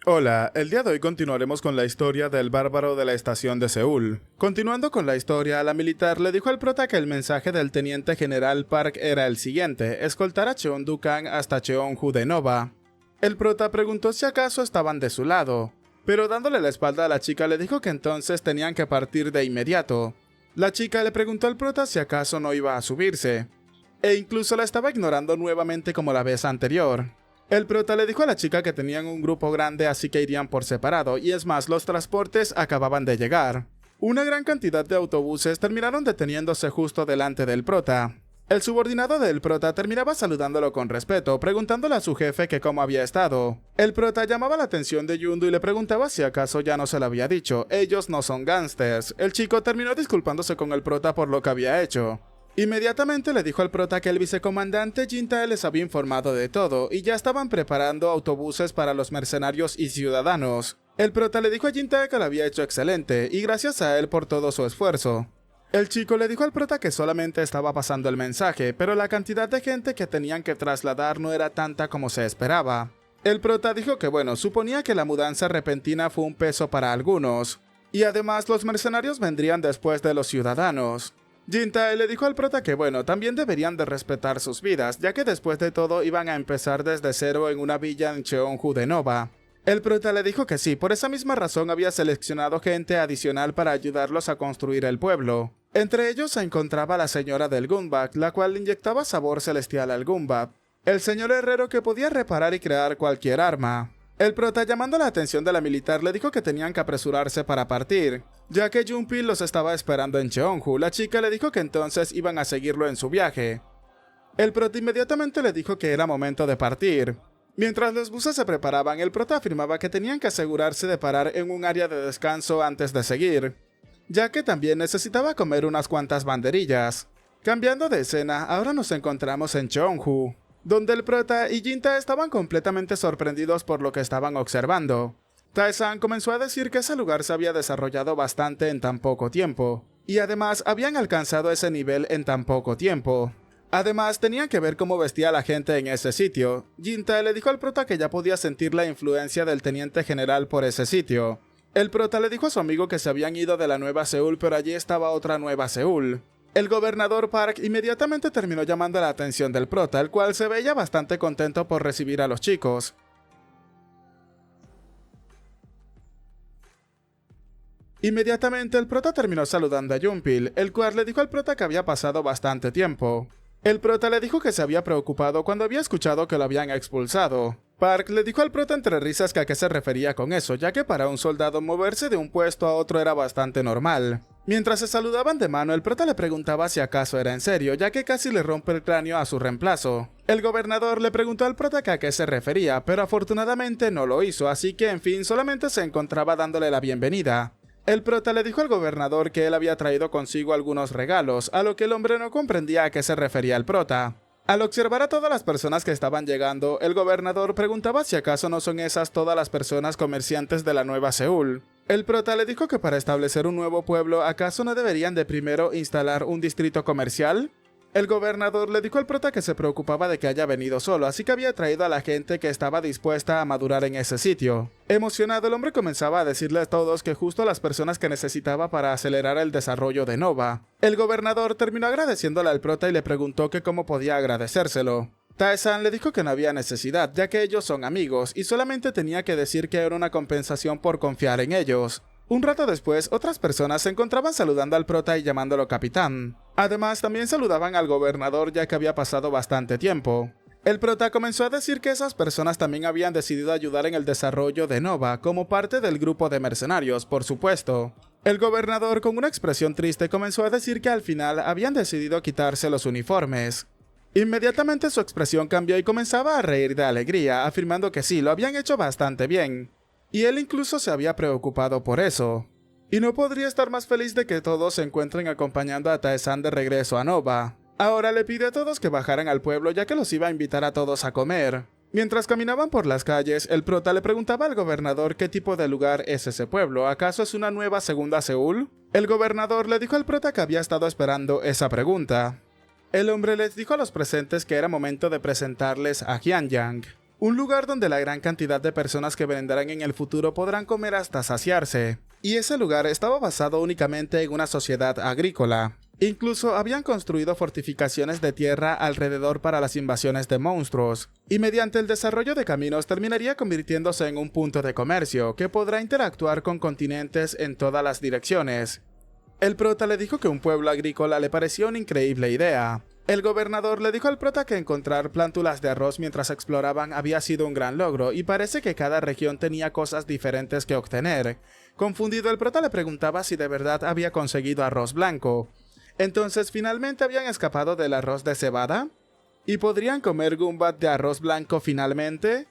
Hola, el día de hoy continuaremos con la historia del bárbaro de la estación de Seúl. Continuando con la historia, la militar le dijo al prota que el mensaje del teniente general Park era el siguiente: escoltar a Cheon-du-kang hasta Cheonju de Nova. El prota preguntó si acaso estaban de su lado, pero dándole la espalda a la chica le dijo que entonces tenían que partir de inmediato. La chica le preguntó al prota si acaso no iba a subirse, e incluso la estaba ignorando nuevamente como la vez anterior. El prota le dijo a la chica que tenían un grupo grande, así que irían por separado, y es más, los transportes acababan de llegar. Una gran cantidad de autobuses terminaron deteniéndose justo delante del prota. El subordinado del prota terminaba saludándolo con respeto, preguntándole a su jefe que cómo había estado. El prota llamaba la atención de Yundu y le preguntaba si acaso ya no se lo había dicho: ellos no son gángsters. El chico terminó disculpándose con el prota por lo que había hecho. Inmediatamente le dijo al prota que el vicecomandante Jin-tae les había informado de todo y ya estaban preparando autobuses para los mercenarios y ciudadanos. El prota le dijo a Jin-tae que lo había hecho excelente y gracias a él por todo su esfuerzo. El chico le dijo al prota que solamente estaba pasando el mensaje, pero la cantidad de gente que tenían que trasladar no era tanta como se esperaba. El prota dijo que bueno, suponía que la mudanza repentina fue un peso para algunos, y además los mercenarios vendrían después de los ciudadanos. Jin-tae le dijo al prota que bueno, también deberían de respetar sus vidas, ya que después de todo iban a empezar desde cero en una villa en Cheonju de Nova. El prota le dijo que sí, por esa misma razón había seleccionado gente adicional para ayudarlos a construir el pueblo. Entre ellos se encontraba la señora del Gunbak, la cual inyectaba sabor celestial al Gunbak, el señor herrero que podía reparar y crear cualquier arma. El prota, llamando la atención de la militar, le dijo que tenían que apresurarse para partir, ya que Junpil los estaba esperando en Cheonju. La chica le dijo que entonces iban a seguirlo en su viaje. El prota inmediatamente le dijo que era momento de partir. Mientras los buses se preparaban, el prota afirmaba que tenían que asegurarse de parar en un área de descanso antes de seguir, ya que también necesitaba comer unas cuantas banderillas. Cambiando de escena, ahora nos encontramos en Cheonju, donde el prota y Jin-tae estaban completamente sorprendidos por lo que estaban observando. Tae-san comenzó a decir que ese lugar se había desarrollado bastante en tan poco tiempo, y además habían alcanzado ese nivel en tan poco tiempo. Además, tenían que ver cómo vestía la gente en ese sitio. Jin-tae le dijo al prota que ya podía sentir la influencia del teniente general por ese sitio. El prota le dijo a su amigo que se habían ido de la Nueva Seúl, pero allí estaba otra Nueva Seúl. El gobernador Park inmediatamente terminó llamando la atención del prota, el cual se veía bastante contento por recibir a los chicos. Inmediatamente el prota terminó saludando a Junpil, el cual le dijo al prota que había pasado bastante tiempo. El prota le dijo que se había preocupado cuando había escuchado que lo habían expulsado. Park le dijo al prota entre risas que a qué se refería con eso, ya que para un soldado moverse de un puesto a otro era bastante normal. Mientras se saludaban de mano, el prota le preguntaba si acaso era en serio, ya que casi le rompe el cráneo a su reemplazo. El gobernador le preguntó al prota que a qué se refería, pero afortunadamente no lo hizo, así que en fin solamente se encontraba dándole la bienvenida. El prota le dijo al gobernador que él había traído consigo algunos regalos, a lo que el hombre no comprendía a qué se refería el prota. Al observar a todas las personas que estaban llegando, el gobernador preguntaba si acaso no son esas todas las personas comerciantes de la Nueva Seúl. El prota le dijo que para establecer un nuevo pueblo, ¿acaso no deberían de primero instalar un distrito comercial? El gobernador le dijo al prota que se preocupaba de que haya venido solo, así que había traído a la gente que estaba dispuesta a madurar en ese sitio. Emocionado, el hombre comenzaba a decirle a todos que justo las personas que necesitaba para acelerar el desarrollo de Nova. El gobernador terminó agradeciéndole al prota y le preguntó que cómo podía agradecérselo. Tae-san le dijo que no había necesidad, ya que ellos son amigos, y solamente tenía que decir que era una compensación por confiar en ellos. Un rato después, otras personas se encontraban saludando al prota y llamándolo capitán. Además, también saludaban al gobernador ya que había pasado bastante tiempo. El prota comenzó a decir que esas personas también habían decidido ayudar en el desarrollo de Nova, como parte del grupo de mercenarios, por supuesto. El gobernador, con una expresión triste, comenzó a decir que al final habían decidido quitarse los uniformes. Inmediatamente su expresión cambió y comenzaba a reír de alegría, afirmando que sí, lo habían hecho bastante bien. Y él incluso se había preocupado por eso. Y no podría estar más feliz de que todos se encuentren acompañando a Tae-san de regreso a Nova. Ahora le pide a todos que bajaran al pueblo ya que los iba a invitar a todos a comer. Mientras caminaban por las calles, el prota le preguntaba al gobernador qué tipo de lugar es ese pueblo, ¿acaso es una nueva segunda Seúl? El gobernador le dijo al prota que había estado esperando esa pregunta. El hombre les dijo a los presentes que era momento de presentarles a Hyun-jang. Un lugar donde la gran cantidad de personas que vendrán en el futuro podrán comer hasta saciarse. Y ese lugar estaba basado únicamente en una sociedad agrícola. Incluso habían construido fortificaciones de tierra alrededor para las invasiones de monstruos, y mediante el desarrollo de caminos terminaría convirtiéndose en un punto de comercio que podrá interactuar con continentes en todas las direcciones. El prota le dijo que un pueblo agrícola le parecía una increíble idea. El gobernador le dijo al prota que encontrar plántulas de arroz mientras exploraban había sido un gran logro, y parece que cada región tenía cosas diferentes que obtener. Confundido, el prota le preguntaba si de verdad había conseguido arroz blanco. Entonces, ¿finalmente habían escapado del arroz de cebada? ¿Y podrían comer gumbat de arroz blanco finalmente?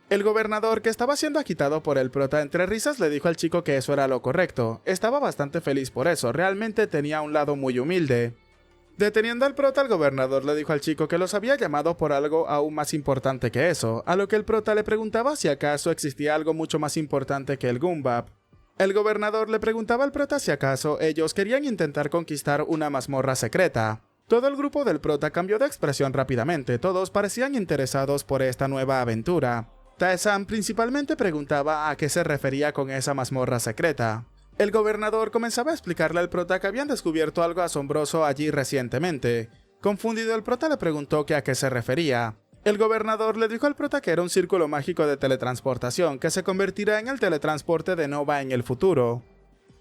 El gobernador, que estaba siendo agitado por el prota entre risas, le dijo al chico que eso era lo correcto. Estaba bastante feliz por eso, realmente tenía un lado muy humilde. Deteniendo al prota, el gobernador le dijo al chico que los había llamado por algo aún más importante que eso, a lo que el prota le preguntaba si acaso existía algo mucho más importante que el gumbap. El gobernador le preguntaba al prota si acaso ellos querían intentar conquistar una mazmorra secreta. Todo el grupo del prota cambió de expresión rápidamente, todos parecían interesados por esta nueva aventura. Tae-san principalmente preguntaba a qué se refería con esa mazmorra secreta. El gobernador comenzaba a explicarle al prota que habían descubierto algo asombroso allí recientemente. Confundido, el prota le preguntó que a qué se refería. El gobernador le dijo al prota que era un círculo mágico de teletransportación que se convertirá en el teletransporte de Nova en el futuro.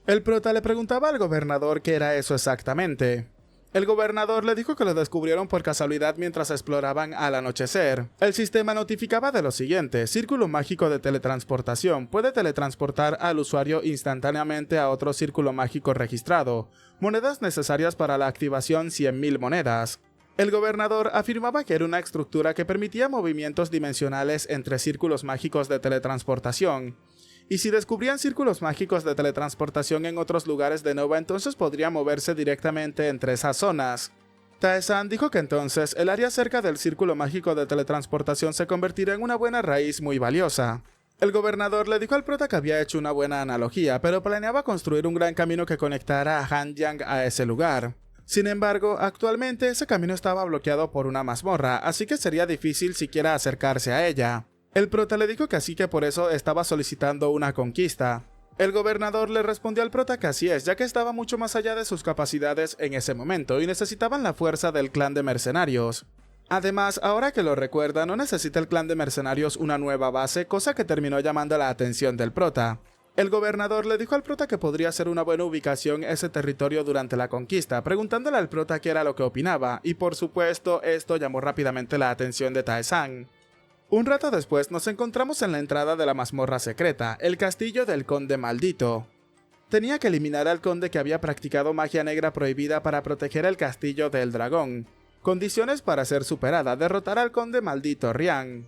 El prota le preguntaba al gobernador qué era eso exactamente. El gobernador le dijo que lo descubrieron por casualidad mientras exploraban al anochecer. El sistema notificaba de lo siguiente: círculo mágico de teletransportación. Puede teletransportar al usuario instantáneamente a otro círculo mágico registrado. Monedas necesarias para la activación: 100.000 monedas. El gobernador afirmaba que era una estructura que permitía movimientos dimensionales entre círculos mágicos de teletransportación. Y si descubrían círculos mágicos de teletransportación en otros lugares de Nova, entonces podría moverse directamente entre esas zonas. Tae-san dijo que entonces el área cerca del círculo mágico de teletransportación se convertirá en una buena raíz muy valiosa. El gobernador le dijo al prota que había hecho una buena analogía, pero planeaba construir un gran camino que conectara a Hanyang a ese lugar. Sin embargo, actualmente ese camino estaba bloqueado por una mazmorra, así que sería difícil siquiera acercarse a ella. El prota le dijo que así que por eso estaba solicitando una conquista. El gobernador le respondió al prota que así es, ya que estaba mucho más allá de sus capacidades en ese momento y necesitaban la fuerza del clan de mercenarios. Además, ahora que lo recuerda, no necesita el clan de mercenarios una nueva base, cosa que terminó llamando la atención del prota. El gobernador le dijo al prota que podría ser una buena ubicación ese territorio durante la conquista, preguntándole al prota qué era lo que opinaba, y por supuesto esto llamó rápidamente la atención de Tae-san. Un rato después nos encontramos en la entrada de la mazmorra secreta, el castillo del conde maldito. Tenía que eliminar al conde que había practicado magia negra prohibida para proteger el castillo del dragón. Condiciones para ser superada: derrotar al conde maldito Rian.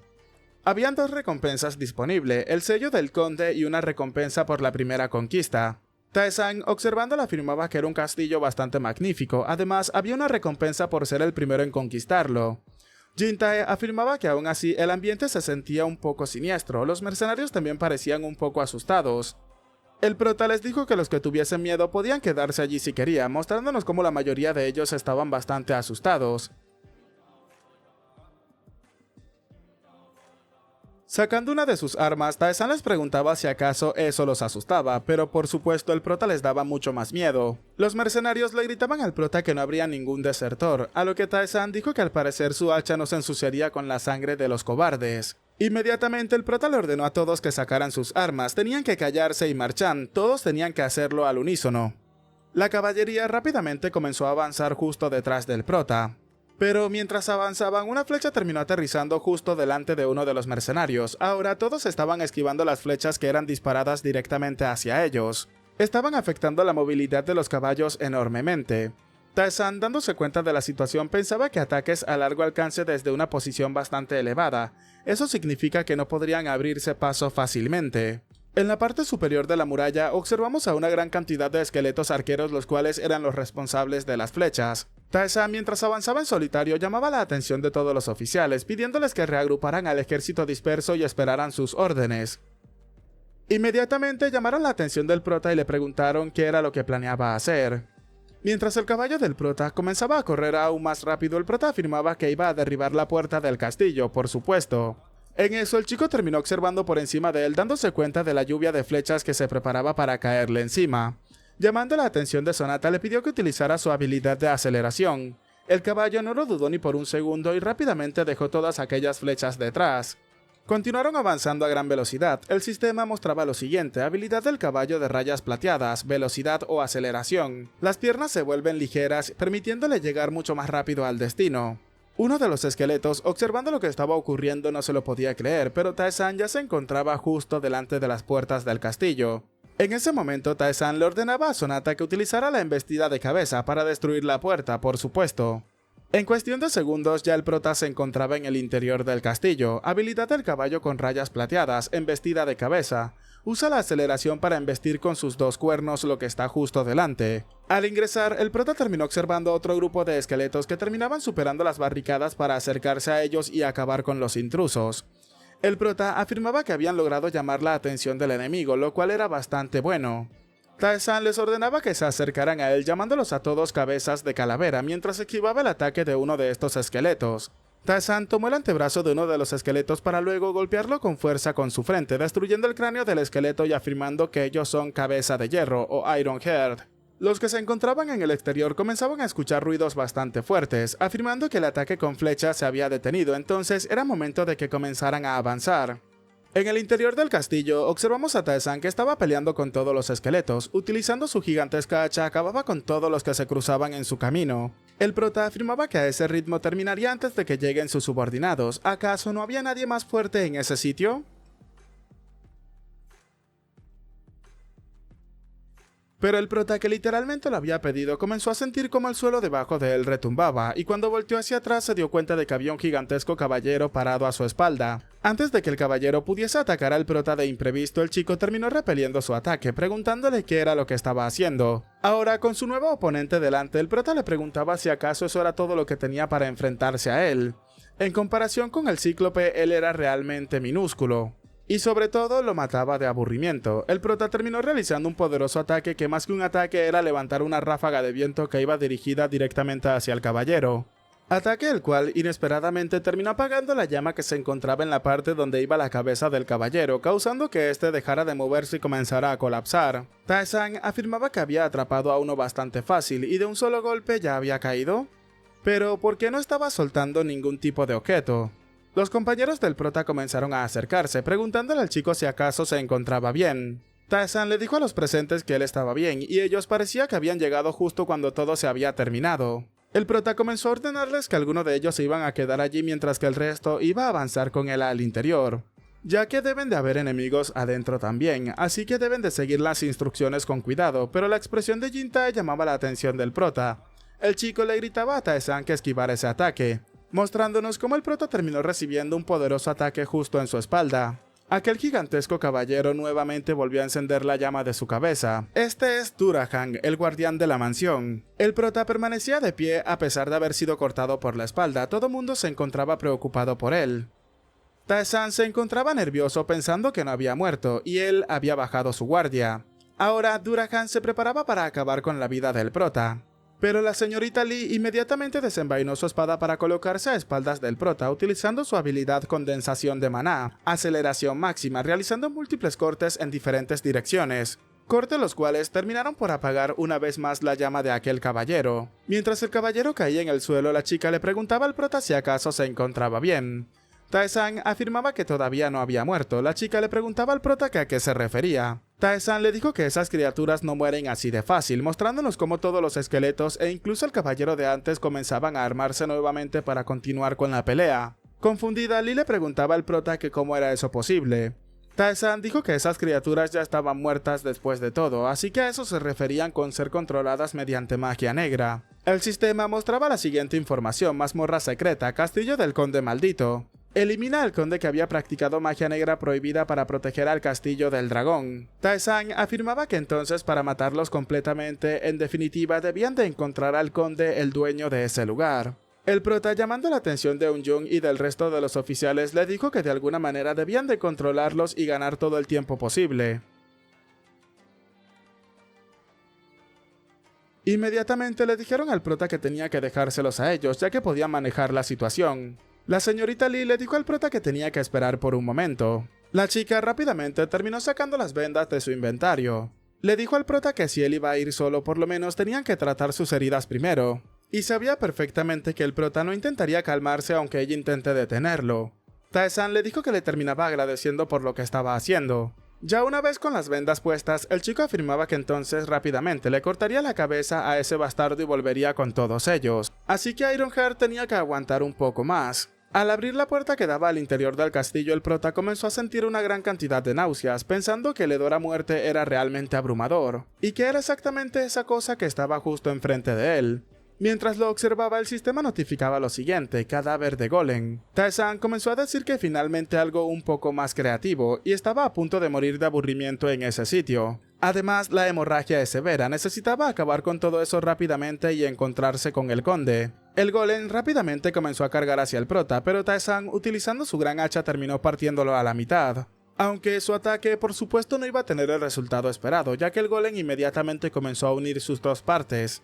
Habían dos recompensas disponibles, el sello del conde y una recompensa por la primera conquista. Tae-san, observándola, afirmaba que era un castillo bastante magnífico, además había una recompensa por ser el primero en conquistarlo. Jin-tae afirmaba que aún así el ambiente se sentía un poco siniestro, los mercenarios también parecían un poco asustados. El prota les dijo que los que tuviesen miedo podían quedarse allí si querían, mostrándonos cómo la mayoría de ellos estaban bastante asustados. Sacando una de sus armas, Tae-san les preguntaba si acaso eso los asustaba, pero por supuesto el prota les daba mucho más miedo. Los mercenarios le gritaban al prota que no habría ningún desertor, a lo que Tae-san dijo que al parecer su hacha no se ensuciaría con la sangre de los cobardes. Inmediatamente el prota le ordenó a todos que sacaran sus armas, tenían que callarse y marchar, todos tenían que hacerlo al unísono. La caballería rápidamente comenzó a avanzar justo detrás del prota. Pero mientras avanzaban, una flecha terminó aterrizando justo delante de uno de los mercenarios. Ahora todos estaban esquivando las flechas que eran disparadas directamente hacia ellos. Estaban afectando la movilidad de los caballos enormemente. Tae-san, dándose cuenta de la situación, pensaba que ataques a largo alcance desde una posición bastante elevada. Eso significa que no podrían abrirse paso fácilmente. En la parte superior de la muralla observamos a una gran cantidad de esqueletos arqueros, los cuales eran los responsables de las flechas. Tae-san, mientras avanzaba en solitario, llamaba la atención de todos los oficiales, pidiéndoles que reagruparan al ejército disperso y esperaran sus órdenes. Inmediatamente llamaron la atención del prota y le preguntaron qué era lo que planeaba hacer. Mientras el caballo del prota comenzaba a correr aún más rápido, el prota afirmaba que iba a derribar la puerta del castillo, por supuesto. En eso, el chico terminó observando por encima de él, dándose cuenta de la lluvia de flechas que se preparaba para caerle encima. Llamando la atención de Sonata, le pidió que utilizara su habilidad de aceleración. El caballo no lo dudó ni por un segundo y rápidamente dejó todas aquellas flechas detrás. Continuaron avanzando a gran velocidad. El sistema mostraba lo siguiente: habilidad del caballo de rayas plateadas, velocidad o aceleración. Las piernas se vuelven ligeras, permitiéndole llegar mucho más rápido al destino. Uno de los esqueletos, observando lo que estaba ocurriendo, no se lo podía creer, pero Tae-san ya se encontraba justo delante de las puertas del castillo. En ese momento, Tae-san le ordenaba a Sonata que utilizara la embestida de cabeza para destruir la puerta, por supuesto. En cuestión de segundos, ya el prota se encontraba en el interior del castillo. Habilidad del caballo con rayas plateadas, embestida de cabeza. Usa la aceleración para embestir con sus dos cuernos lo que está justo delante. Al ingresar, el prota terminó observando otro grupo de esqueletos que terminaban superando las barricadas para acercarse a ellos y acabar con los intrusos. El prota afirmaba que habían logrado llamar la atención del enemigo, lo cual era bastante bueno. Tae-san les ordenaba que se acercaran a él, llamándolos a todos cabezas de calavera mientras esquivaba el ataque de uno de estos esqueletos. Tae-san tomó el antebrazo de uno de los esqueletos para luego golpearlo con fuerza con su frente, destruyendo el cráneo del esqueleto y afirmando que ellos son cabeza de hierro o Iron Heart. Los que se encontraban en el exterior comenzaban a escuchar ruidos bastante fuertes, afirmando que el ataque con flechas se había detenido, entonces era momento de que comenzaran a avanzar. En el interior del castillo, observamos a Tae-san que estaba peleando con todos los esqueletos. Utilizando su gigantesca hacha, acababa con todos los que se cruzaban en su camino. El prota afirmaba que a ese ritmo terminaría antes de que lleguen sus subordinados. ¿Acaso no había nadie más fuerte en ese sitio? Pero el prota, que literalmente lo había pedido, comenzó a sentir como el suelo debajo de él retumbaba, y cuando volteó hacia atrás se dio cuenta de que había un gigantesco caballero parado a su espalda. Antes de que el caballero pudiese atacar al prota de imprevisto, el chico terminó repeliendo su ataque, preguntándole qué era lo que estaba haciendo. Ahora, con su nuevo oponente delante, el prota le preguntaba si acaso eso era todo lo que tenía para enfrentarse a él. En comparación con el cíclope, él era realmente minúsculo. Y sobre todo lo mataba de aburrimiento. El prota terminó realizando un poderoso ataque que más que un ataque era levantar una ráfaga de viento que iba dirigida directamente hacia el caballero. Ataque el cual inesperadamente terminó apagando la llama que se encontraba en la parte donde iba la cabeza del caballero, causando que éste dejara de moverse y comenzara a colapsar. Tae-san afirmaba que había atrapado a uno bastante fácil y de un solo golpe ya había caído. Pero ¿por qué no estaba soltando ningún tipo de objeto? Los compañeros del prota comenzaron a acercarse, preguntándole al chico si acaso se encontraba bien. Tae-san le dijo a los presentes que él estaba bien, y ellos parecía que habían llegado justo cuando todo se había terminado. El prota comenzó a ordenarles que algunos de ellos se iban a quedar allí mientras que el resto iba a avanzar con él al interior, ya que deben de haber enemigos adentro también, así que deben de seguir las instrucciones con cuidado, pero la expresión de Jin-Tae llamaba la atención del prota. El chico le gritaba a Tae-san que esquivara ese ataque, mostrándonos cómo el prota terminó recibiendo un poderoso ataque justo en su espalda. Aquel gigantesco caballero nuevamente volvió a encender la llama de su cabeza. Este es Durahan, el guardián de la mansión. El prota permanecía de pie a pesar de haber sido cortado por la espalda. Todo mundo se encontraba preocupado por él. Tae-san se encontraba nervioso pensando que no había muerto, y él había bajado su guardia. Ahora Durahan se preparaba para acabar con la vida del prota. Pero la señorita Lee inmediatamente desenvainó su espada para colocarse a espaldas del prota, utilizando su habilidad condensación de maná, aceleración máxima, realizando múltiples cortes en diferentes direcciones. Cortes los cuales terminaron por apagar una vez más la llama de aquel caballero. Mientras el caballero caía en el suelo, la chica le preguntaba al prota si acaso se encontraba bien. Tae-san afirmaba que todavía no había muerto. La chica le preguntaba al prota que a qué se refería. Tae-san le dijo que esas criaturas no mueren así de fácil, mostrándonos cómo todos los esqueletos e incluso el caballero de antes comenzaban a armarse nuevamente para continuar con la pelea. Confundida, Lee le preguntaba al prota que cómo era eso posible. Tae-san dijo que esas criaturas ya estaban muertas después de todo, así que a eso se referían con ser controladas mediante magia negra. El sistema mostraba la siguiente información: mazmorra secreta, castillo del conde maldito. Elimina al conde que había practicado magia negra prohibida para proteger al castillo del dragón. Tae-san afirmaba que entonces para matarlos completamente, en definitiva debían de encontrar al conde, el dueño de ese lugar. El prota, llamando la atención de Eun-jung y del resto de los oficiales, le dijo que de alguna manera debían de controlarlos y ganar todo el tiempo posible. Inmediatamente le dijeron al prota que tenía que dejárselos a ellos, ya que podían manejar la situación. La señorita Lee le dijo al prota que tenía que esperar por un momento. La chica rápidamente terminó sacando las vendas de su inventario. Le dijo al prota que si él iba a ir solo, por lo menos tenían que tratar sus heridas primero. Y sabía perfectamente que el prota no intentaría calmarse aunque ella intente detenerlo. Tae-san le dijo que le terminaba agradeciendo por lo que estaba haciendo. Ya una vez con las vendas puestas, el chico afirmaba que entonces rápidamente le cortaría la cabeza a ese bastardo y volvería con todos ellos. Así que Ironheart tenía que aguantar un poco más. Al abrir la puerta que daba al interior del castillo, el prota comenzó a sentir una gran cantidad de náuseas, pensando que el hedor a muerte era realmente abrumador, y que era exactamente esa cosa que estaba justo enfrente de él. Mientras lo observaba, el sistema notificaba lo siguiente: cadáver de golem. Tae-san comenzó a decir que finalmente algo un poco más creativo, y estaba a punto de morir de aburrimiento en ese sitio. Además, la hemorragia es severa, necesitaba acabar con todo eso rápidamente y encontrarse con el conde. El golem rápidamente comenzó a cargar hacia el prota, pero Tae-san, utilizando su gran hacha, terminó partiéndolo a la mitad. Aunque su ataque por supuesto no iba a tener el resultado esperado, ya que el golem inmediatamente comenzó a unir sus dos partes.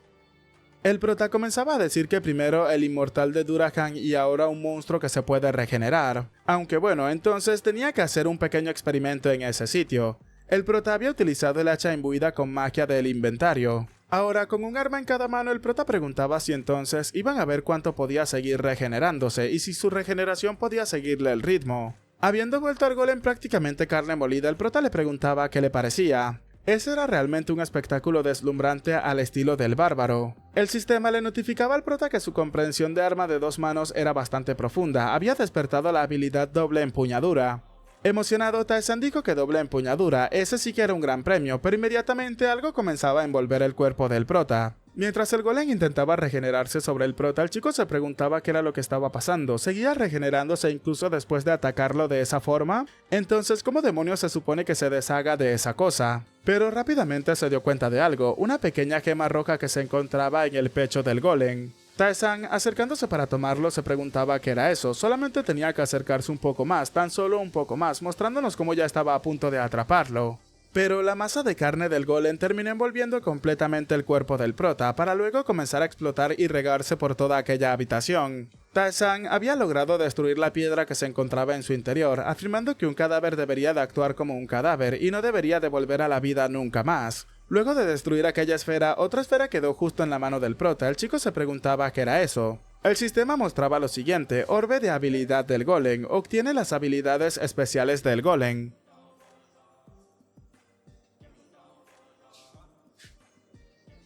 El prota comenzaba a decir que primero el inmortal de Durahan y ahora un monstruo que se puede regenerar. Aunque bueno, entonces tenía que hacer un pequeño experimento en ese sitio. El prota había utilizado el hacha imbuida con magia del inventario. Ahora, con un arma en cada mano, el prota preguntaba si entonces iban a ver cuánto podía seguir regenerándose y si su regeneración podía seguirle el ritmo. Habiendo vuelto al golem prácticamente carne molida, el prota le preguntaba qué le parecía. Ese era realmente un espectáculo deslumbrante al estilo del bárbaro. El sistema le notificaba al prota que su comprensión de arma de dos manos era bastante profunda, había despertado la habilidad doble empuñadura. Emocionado, Tae-san dijo que doble empuñadura, ese sí que era un gran premio, pero inmediatamente algo comenzaba a envolver el cuerpo del prota. Mientras el golem intentaba regenerarse sobre el prota, el chico se preguntaba qué era lo que estaba pasando. ¿Seguía regenerándose incluso después de atacarlo de esa forma? Entonces, ¿cómo demonios se supone que se deshaga de esa cosa? Pero rápidamente se dio cuenta de algo, una pequeña gema roja que se encontraba en el pecho del golem. Tae-san, acercándose para tomarlo, se preguntaba qué era eso. Solamente tenía que acercarse un poco más, tan solo un poco más, mostrándonos cómo ya estaba a punto de atraparlo. Pero la masa de carne del golem terminó envolviendo completamente el cuerpo del prota, para luego comenzar a explotar y regarse por toda aquella habitación. Tae-san había logrado destruir la piedra que se encontraba en su interior, afirmando que un cadáver debería de actuar como un cadáver y no debería de volver a la vida nunca más. Luego de destruir aquella esfera, otra esfera quedó justo en la mano del prota. El chico se preguntaba qué era eso. El sistema mostraba lo siguiente: orbe de habilidad del golem, obtiene las habilidades especiales del golem.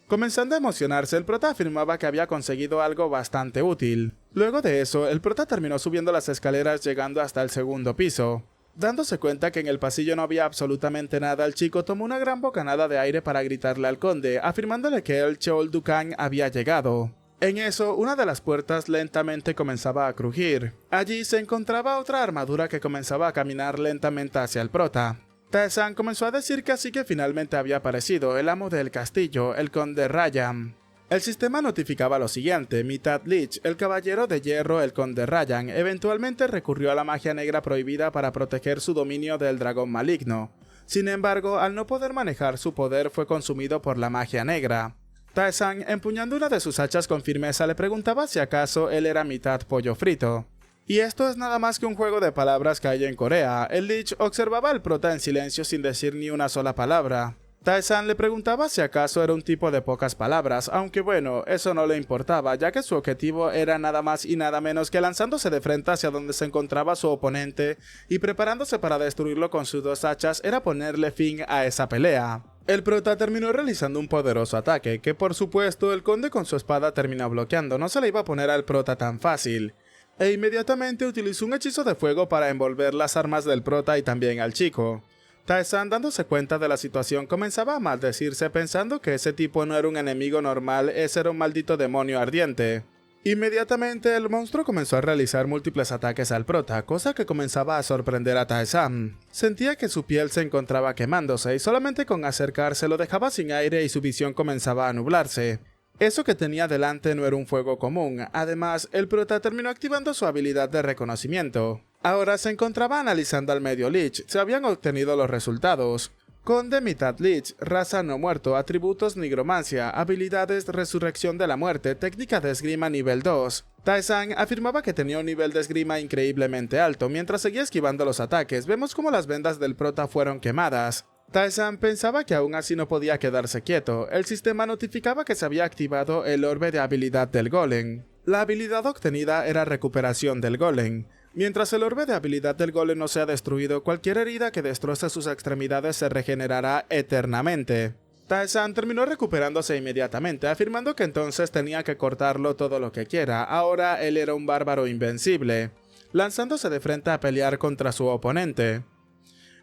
Comenzando a emocionarse, el prota afirmaba que había conseguido algo bastante útil. Luego de eso, el prota terminó subiendo las escaleras llegando hasta el segundo piso. Dándose cuenta que en el pasillo no había absolutamente nada, el chico tomó una gran bocanada de aire para gritarle al conde, afirmándole que el Cheol Dukan había llegado. En eso, una de las puertas lentamente comenzaba a crujir. Allí se encontraba otra armadura que comenzaba a caminar lentamente hacia el prota. Tae-san comenzó a decir que así que finalmente había aparecido el amo del castillo, el conde Ryan. El sistema notificaba lo siguiente: Mitad Lich, el caballero de hierro, el conde Ryan, eventualmente recurrió a la magia negra prohibida para proteger su dominio del dragón maligno. Sin embargo, al no poder manejar su poder, fue consumido por la magia negra. Tae-san, empuñando una de sus hachas con firmeza, le preguntaba si acaso él era mitad pollo frito. Y esto es nada más que un juego de palabras que hay en Corea. El Lich observaba al prota en silencio sin decir ni una sola palabra. Tae-san le preguntaba si acaso era un tipo de pocas palabras, aunque bueno, eso no le importaba, ya que su objetivo era nada más y nada menos que lanzándose de frente hacia donde se encontraba su oponente y preparándose para destruirlo con sus dos hachas era ponerle fin a esa pelea. El prota terminó realizando un poderoso ataque, que por supuesto el conde con su espada terminó bloqueando, no se le iba a poner al prota tan fácil. E inmediatamente utilizó un hechizo de fuego para envolver las armas del prota y también al chico. Tae-san, dándose cuenta de la situación, comenzaba a maldecirse pensando que ese tipo no era un enemigo normal, ese era un maldito demonio ardiente. Inmediatamente el monstruo comenzó a realizar múltiples ataques al prota, cosa que comenzaba a sorprender a Tae-san. Sentía que su piel se encontraba quemándose y solamente con acercarse lo dejaba sin aire y su visión comenzaba a nublarse. Eso que tenía delante no era un fuego común, además el prota terminó activando su habilidad de reconocimiento. Ahora se encontraba analizando al medio Lich, se habían obtenido los resultados. Conde mitad lich, raza no muerto, atributos nigromancia, habilidades resurrección de la muerte, técnica de esgrima nivel 2. Tae-san afirmaba que tenía un nivel de esgrima increíblemente alto. Mientras seguía esquivando los ataques, vemos como las vendas del prota fueron quemadas. Tae-san pensaba que aún así no podía quedarse quieto. El sistema notificaba que se había activado el orbe de habilidad del golem. La habilidad obtenida era recuperación del golem. Mientras el orbe de habilidad del golem no sea destruido, cualquier herida que destroce sus extremidades se regenerará eternamente. Tae-san terminó recuperándose inmediatamente, afirmando que entonces tenía que cortarlo todo lo que quiera. Ahora él era un bárbaro invencible, lanzándose de frente a pelear contra su oponente.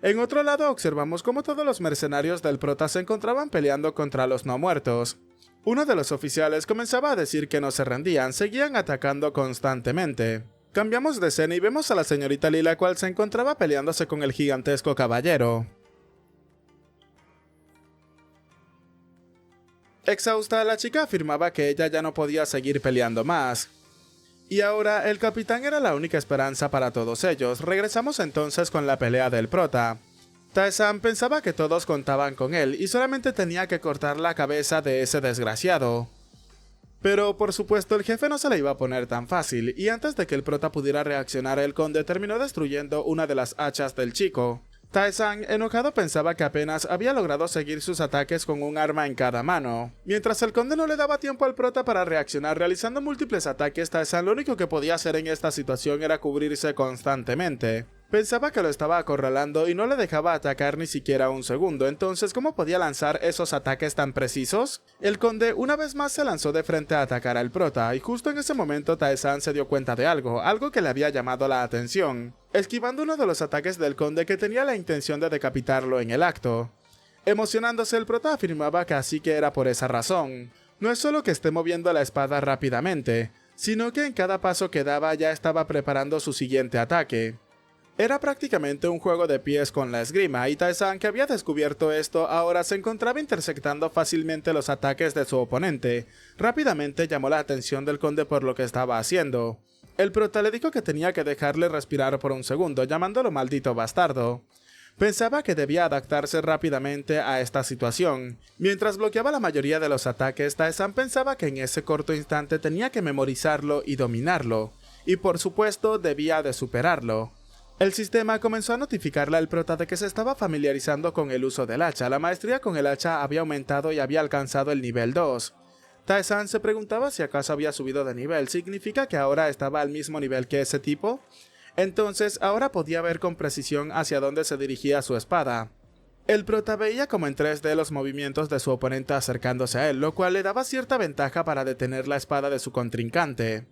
En otro lado observamos cómo todos los mercenarios del prota se encontraban peleando contra los no muertos. Uno de los oficiales comenzaba a decir que no se rendían, seguían atacando constantemente. Cambiamos de escena y vemos a la señorita Lee, la cual se encontraba peleándose con el gigantesco caballero. Exhausta, la chica afirmaba que ella ya no podía seguir peleando más. Y ahora el capitán era la única esperanza para todos ellos. Regresamos entonces con la pelea del prota. Tae-san pensaba que todos contaban con él y solamente tenía que cortar la cabeza de ese desgraciado. Pero por supuesto el jefe no se le iba a poner tan fácil, y antes de que el prota pudiera reaccionar, el conde terminó destruyendo una de las hachas del chico. Tae-san, enojado, pensaba que apenas había logrado seguir sus ataques con un arma en cada mano. Mientras el conde no le daba tiempo al prota para reaccionar realizando múltiples ataques, Tae-san lo único que podía hacer en esta situación era cubrirse constantemente. Pensaba que lo estaba acorralando y no le dejaba atacar ni siquiera un segundo, entonces ¿cómo podía lanzar esos ataques tan precisos? El conde una vez más se lanzó de frente a atacar al prota, y justo en ese momento Tae-san se dio cuenta de algo que le había llamado la atención, esquivando uno de los ataques del conde que tenía la intención de decapitarlo en el acto. Emocionándose, el prota afirmaba que así que era por esa razón. No es solo que esté moviendo la espada rápidamente, sino que en cada paso que daba ya estaba preparando su siguiente ataque. Era prácticamente un juego de pies con la esgrima, y Tae-san, que había descubierto esto, ahora se encontraba interceptando fácilmente los ataques de su oponente. Rápidamente llamó la atención del conde por lo que estaba haciendo. El prota le dijo que tenía que dejarle respirar por un segundo, llamándolo maldito bastardo. Pensaba que debía adaptarse rápidamente a esta situación. Mientras bloqueaba la mayoría de los ataques, Tae-san pensaba que en ese corto instante tenía que memorizarlo y dominarlo, y por supuesto debía de superarlo. El sistema comenzó a notificarle al prota de que se estaba familiarizando con el uso del hacha. La maestría con el hacha había aumentado y había alcanzado el nivel 2. Tae-san se preguntaba si acaso había subido de nivel. ¿Significa que ahora estaba al mismo nivel que ese tipo? Entonces ahora podía ver con precisión hacia dónde se dirigía su espada. El prota veía como en 3D los movimientos de su oponente acercándose a él, lo cual le daba cierta ventaja para detener la espada de su contrincante.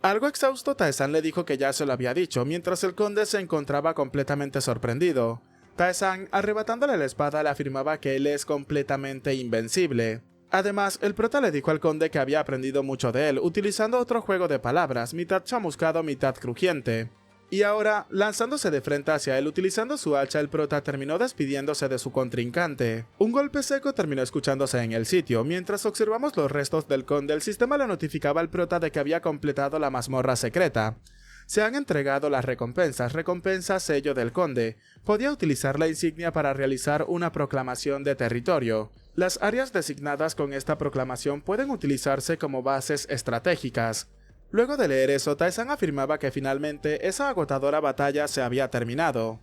Algo exhausto, Tae-san le dijo que ya se lo había dicho, mientras el conde se encontraba completamente sorprendido. Tae-san, arrebatándole la espada, le afirmaba que él es completamente invencible. Además, el prota le dijo al conde que había aprendido mucho de él, utilizando otro juego de palabras, mitad chamuscado, mitad crujiente. Y ahora, lanzándose de frente hacia él utilizando su hacha, el prota terminó despidiéndose de su contrincante. Un golpe seco terminó escuchándose en el sitio. Mientras observamos los restos del conde, el sistema le notificaba al prota de que había completado la mazmorra secreta. Se han entregado las recompensas. Recompensa sello del conde. Podía utilizar la insignia para realizar una proclamación de territorio. Las áreas designadas con esta proclamación pueden utilizarse como bases estratégicas. Luego de leer eso, Tae-san afirmaba que finalmente esa agotadora batalla se había terminado.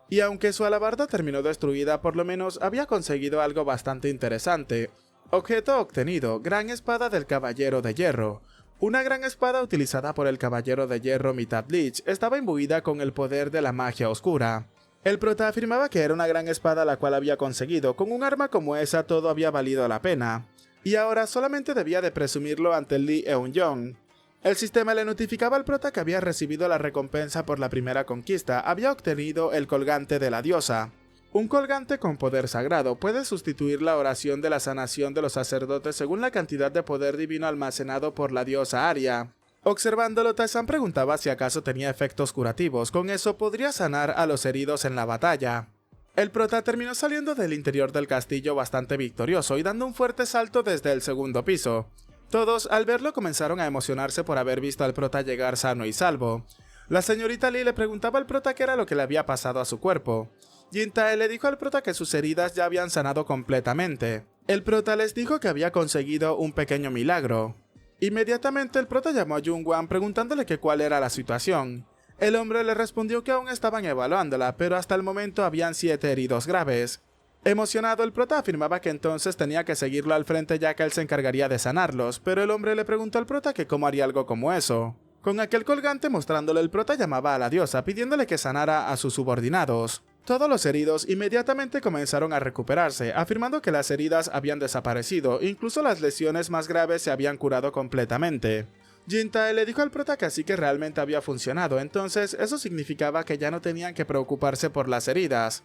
Y aunque su alabarda terminó destruida, por lo menos había conseguido algo bastante interesante. Objeto obtenido: gran espada del caballero de hierro. Una gran espada utilizada por el caballero de hierro mitad lich estaba imbuida con el poder de la magia oscura. El prota afirmaba que era una gran espada la cual había conseguido. Con un arma como esa todo había valido la pena. Y ahora solamente debía de presumirlo ante Lee Eun-jong. El sistema le notificaba al prota que había recibido la recompensa por la primera conquista. Había obtenido el colgante de la diosa. Un colgante con poder sagrado puede sustituir la oración de la sanación de los sacerdotes según la cantidad de poder divino almacenado por la diosa Aria. Observándolo, Tae-san preguntaba si acaso tenía efectos curativos. Con eso podría sanar a los heridos en la batalla. El prota terminó saliendo del interior del castillo bastante victorioso y dando un fuerte salto desde el segundo piso. Todos, al verlo, comenzaron a emocionarse por haber visto al prota llegar sano y salvo. La señorita Lee le preguntaba al prota qué era lo que le había pasado a su cuerpo. Jin-tae le dijo al prota que sus heridas ya habían sanado completamente. El prota les dijo que había conseguido un pequeño milagro. Inmediatamente el prota llamó a Jung-wan preguntándole que cuál era la situación. El hombre le respondió que aún estaban evaluándola, pero hasta el momento habían 7 heridos graves. Emocionado, el prota afirmaba que entonces tenía que seguirlo al frente ya que él se encargaría de sanarlos, pero el hombre le preguntó al prota que cómo haría algo como eso. Con aquel colgante mostrándole, el prota llamaba a la diosa pidiéndole que sanara a sus subordinados. Todos los heridos inmediatamente comenzaron a recuperarse, afirmando que las heridas habían desaparecido, incluso las lesiones más graves se habían curado completamente. Jin-tae le dijo al prota que así que realmente había funcionado, entonces eso significaba que ya no tenían que preocuparse por las heridas.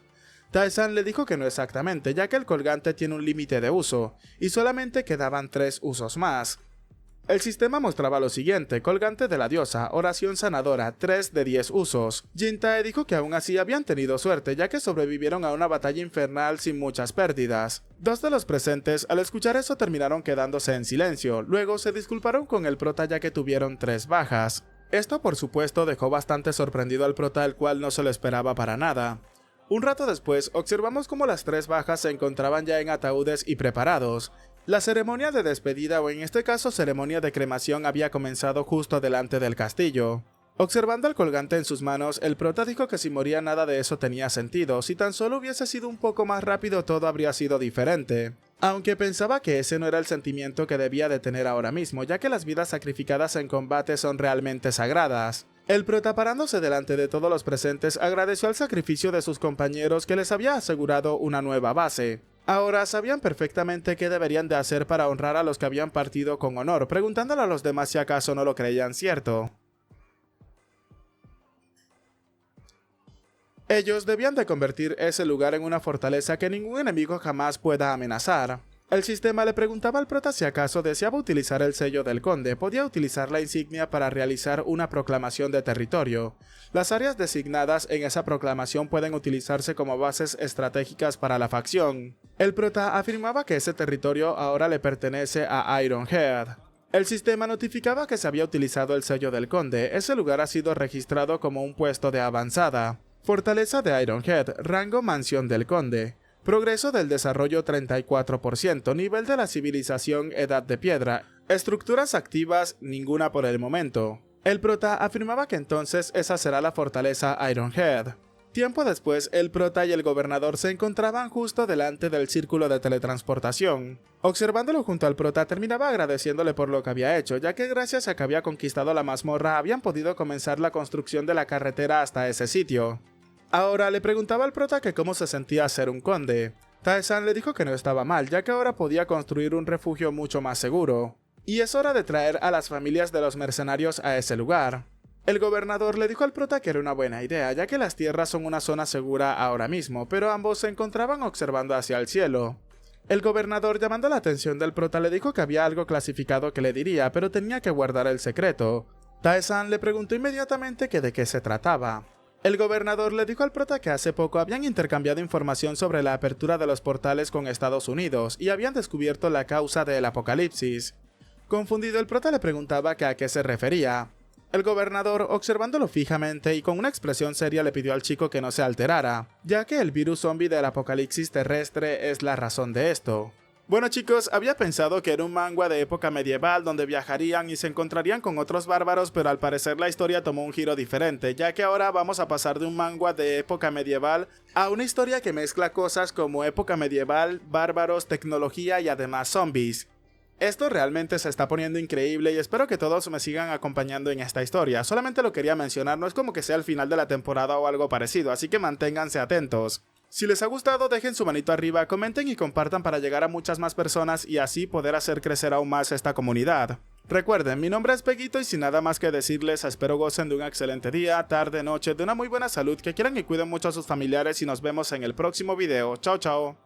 Tae-san le dijo que no exactamente, ya que el colgante tiene un límite de uso, y solamente quedaban 3 usos más. El sistema mostraba lo siguiente: colgante de la diosa, oración sanadora, 3 de 10 usos. Jin-tae dijo que aún así habían tenido suerte, ya que sobrevivieron a una batalla infernal sin muchas pérdidas. 2 de los presentes al escuchar eso terminaron quedándose en silencio, luego se disculparon con el prota ya que tuvieron 3 bajas. Esto por supuesto dejó bastante sorprendido al prota, el cual no se lo esperaba para nada. Un rato después, observamos cómo las 3 bajas se encontraban ya en ataúdes y preparados. La ceremonia de despedida, o en este caso ceremonia de cremación, había comenzado justo delante del castillo. Observando el colgante en sus manos, el prota dijo que si moría nada de eso tenía sentido, si tan solo hubiese sido un poco más rápido todo habría sido diferente. Aunque pensaba que ese no era el sentimiento que debía de tener ahora mismo, ya que las vidas sacrificadas en combate son realmente sagradas. El prota, parándose delante de todos los presentes, agradeció el sacrificio de sus compañeros que les había asegurado una nueva base. Ahora sabían perfectamente qué deberían de hacer para honrar a los que habían partido con honor, preguntándole a los demás si acaso no lo creían cierto. Ellos debían de convertir ese lugar en una fortaleza que ningún enemigo jamás pueda amenazar. El sistema le preguntaba al prota si acaso deseaba utilizar el sello del conde. Podía utilizar la insignia para realizar una proclamación de territorio. Las áreas designadas en esa proclamación pueden utilizarse como bases estratégicas para la facción. El prota afirmaba que ese territorio ahora le pertenece a Ironhead. El sistema notificaba que se había utilizado el sello del conde. Ese lugar ha sido registrado como un puesto de avanzada. Fortaleza de Ironhead, rango mansión del conde. Progreso del desarrollo 34%, nivel de la civilización edad de piedra, estructuras activas ninguna por el momento. El prota afirmaba que entonces esa será la fortaleza Ironhead. Tiempo después, el prota y el gobernador se encontraban justo delante del círculo de teletransportación. Observándolo junto al prota, terminaba agradeciéndole por lo que había hecho, ya que gracias a que había conquistado la mazmorra habían podido comenzar la construcción de la carretera hasta ese sitio. Ahora le preguntaba al prota que cómo se sentía ser un conde. Tae-san le dijo que no estaba mal, ya que ahora podía construir un refugio mucho más seguro. Y es hora de traer a las familias de los mercenarios a ese lugar. El gobernador le dijo al prota que era una buena idea, ya que las tierras son una zona segura ahora mismo, pero ambos se encontraban observando hacia el cielo. El gobernador, llamando la atención del prota, le dijo que había algo clasificado que le diría, pero tenía que guardar el secreto. Tae-san le preguntó inmediatamente que de qué se trataba. El gobernador le dijo al prota que hace poco habían intercambiado información sobre la apertura de los portales con Estados Unidos y habían descubierto la causa del apocalipsis. Confundido, el prota le preguntaba que a qué se refería. El gobernador, observándolo fijamente y con una expresión seria, le pidió al chico que no se alterara, ya que el virus zombie del apocalipsis terrestre es la razón de esto. Bueno chicos, había pensado que era un manga de época medieval donde viajarían y se encontrarían con otros bárbaros, pero al parecer la historia tomó un giro diferente, ya que ahora vamos a pasar de un manga de época medieval a una historia que mezcla cosas como época medieval, bárbaros, tecnología y además zombies. Esto realmente se está poniendo increíble y espero que todos me sigan acompañando en esta historia. Solamente lo quería mencionar, no es como que sea el final de la temporada o algo parecido, así que manténganse atentos. Si les ha gustado, dejen su manito arriba, comenten y compartan para llegar a muchas más personas y así poder hacer crecer aún más esta comunidad. Recuerden, mi nombre es Peguito y sin nada más que decirles, espero gocen de un excelente día, tarde, noche, de una muy buena salud, que quieran y cuiden mucho a sus familiares y nos vemos en el próximo video. Chao, chao.